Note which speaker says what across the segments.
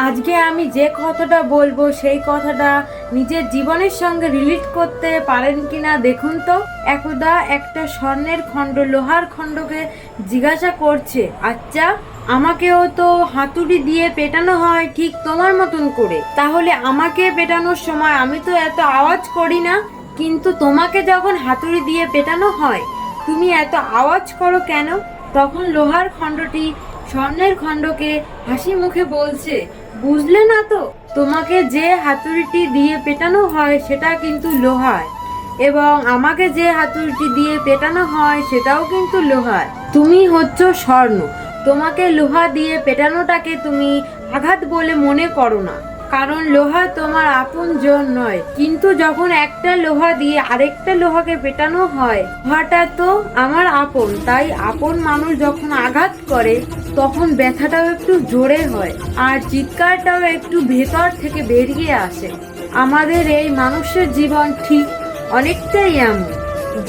Speaker 1: আজকে আমি যে কথাটা বলবো সেই কথাটা নিজের জীবনের সঙ্গে রিলেট করতে পারেন কিনা দেখুন তো। একদা একটা স্বর্ণের খণ্ড লোহার খণ্ডকে জিজ্ঞাসা করছে, আচ্ছা আমাকেও তো হাতুড়ি দিয়ে পেটানো হয় ঠিক তোমার মতন করে, তাহলে আমাকে পেটানোর সময় আমি তো এত আওয়াজ করি না, কিন্তু তোমাকে যখন হাতুড়ি দিয়ে পেটানো হয় তুমি এত আওয়াজ করো কেন? তখন লোহার খণ্ডটি স্বর্ণের খণ্ডকে হাসি মুখে বলছে, বুঝলে না তো, তোমাকে যে হাতুড়িটি দিয়ে পেটানো হয় সেটা কিন্তু লোহার, এবং আমাকে যে হাতুড়িটি দিয়ে পেটানো হয় সেটাও কিন্তু লোহার। তুমি হচ্ছ স্বর্ণ, তোমাকে লোহা দিয়ে পেটানোটাকে তুমি আঘাত বলে মনে করো না, কারণ লোহা তোমার আপনজন নয়। কিন্তু যখন একটা লোহা দিয়ে আরেকটা লোহাকে পেটানো হয়, লোহাটা তো আমার আপন, তাই আপন মানুষ যখন আঘাত করে তখন ব্যথাটাও একটু জোরে হয় আর চিৎকারটাও একটু ভেতর থেকে বেরিয়ে আসে। আমাদের এই মানুষের জীবন ঠিক অনেকটাই এমন।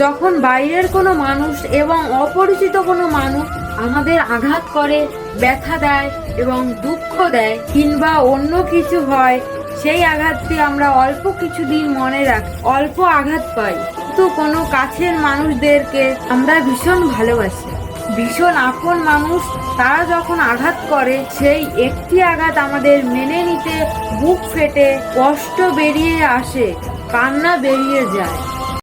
Speaker 1: যখন বাইরের কোনো মানুষ এবং অপরিচিত কোনো মানুষ আমাদের আঘাত করে, ব্যথা দেয় এবং দুঃখ দেয় কিংবা অন্য কিছু হয়, সেই আঘাতটি আমরা অল্প কিছুদিন মনে রাখি, অল্প আঘাত পাই, কিন্তু কোনো কাছের মানুষদেরকে আমরা ভীষণ ভালোবাসি, ভীষণ আপন মানুষ, তারা যখন আঘাত করে সেই একটি আঘাত আমাদের মেনে নিতে বুক ফেটে কষ্ট বেরিয়ে আসে, কান্না বেরিয়ে যায়।